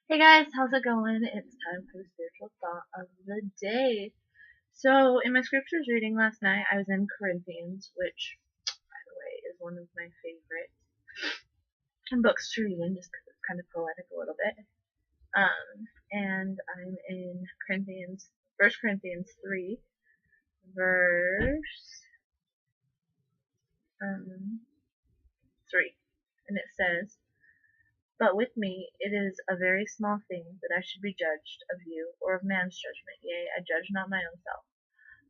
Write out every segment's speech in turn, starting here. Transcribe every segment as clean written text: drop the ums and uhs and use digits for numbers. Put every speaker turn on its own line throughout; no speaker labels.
Hey guys, how's it going? It's time for the spiritual thought of the day. So, in my scriptures reading last night, I was in Corinthians, which, by the way, is one of my favorite books to read in, just because it's kind of poetic a little bit. And I'm in Corinthians, First Corinthians 3, verse 3, and it says, "But with me it is a very small thing that I should be judged of you, or of man's judgment. Yea, I judge not my own self.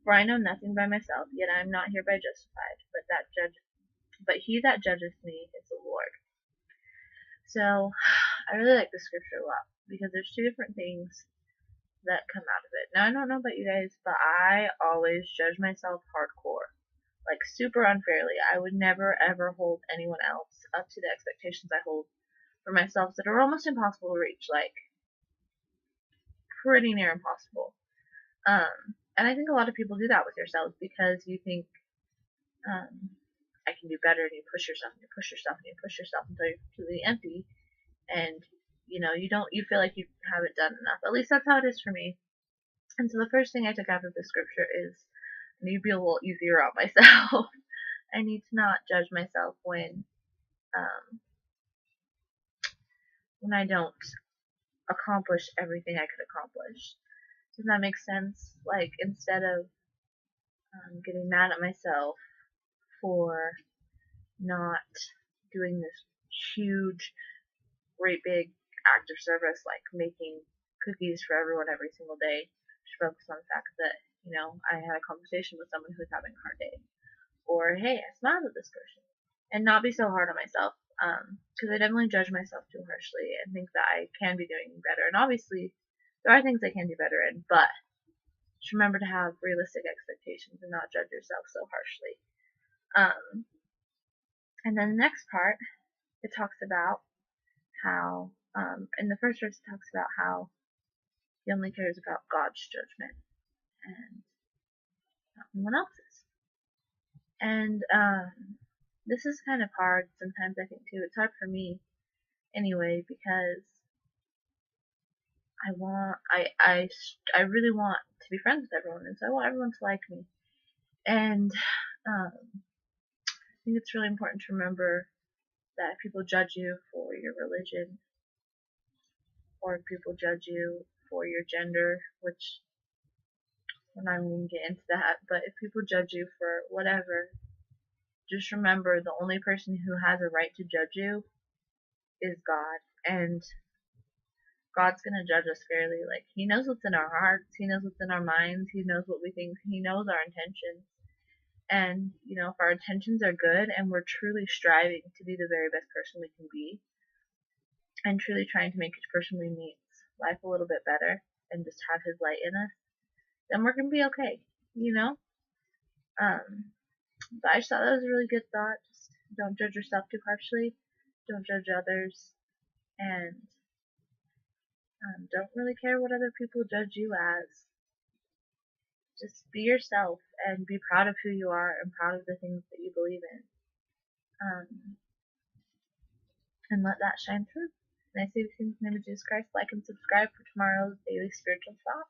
For I know nothing by myself, yet I am not hereby justified, but he that judgeth me is the Lord." So I really like this scripture a lot because there's two different things that come out of it. Now I don't know about you guys, but I always judge myself hardcore. Like super unfairly. I would never ever hold anyone else up to the expectations I hold for myself that are almost impossible to reach, like pretty near impossible. And I think a lot of people do that with yourselves because you think um, I can do better, and you push yourself and you push yourself and you push yourself until you're completely empty, and you feel like you haven't done enough. At least that's how it is for me. And so the first thing I took out of this scripture is I need to be a little easier on myself. I need to not judge myself um, when I don't accomplish everything I could accomplish. Does that make sense? Like instead of getting mad at myself for not doing this huge, great big act of service like making cookies for everyone every single day. Just focus on the fact that, I had a conversation with someone who's having a hard day. Or, hey, I smiled at this person. And not be so hard on myself. Because I definitely judge myself too harshly and think that I can be doing better. And obviously, there are things I can do better in, but just remember to have realistic expectations and not judge yourself so harshly. Um, and then the next part, it talks about how, in the first verse, it talks about how he only cares about God's judgment and not anyone else's. And this is kind of hard sometimes, I think, too. It's hard for me anyway because I really want to be friends with everyone, and so I want everyone to like me. And I think it's really important to remember that if people judge you for your religion, or if people judge you for your gender, which I'm not even going to get into that, but if people judge you for whatever, just remember the only person who has a right to judge you is God. And God's going to judge us fairly. Like, He knows what's in our hearts, He knows what's in our minds, He knows what we think, He knows our intentions. And, if our intentions are good and we're truly striving to be the very best person we can be, and truly trying to make each person we meet's life a little bit better and just have His light in us, then we're going to be okay, you know? But I just thought that was a really good thought. Just don't judge yourself too harshly, don't judge others, and don't really care what other people judge you as. Just be yourself and be proud of who you are and proud of the things that you believe in. Um, and let that shine through. And I say these things in the name of Jesus Christ. Like and subscribe for tomorrow's daily spiritual thought.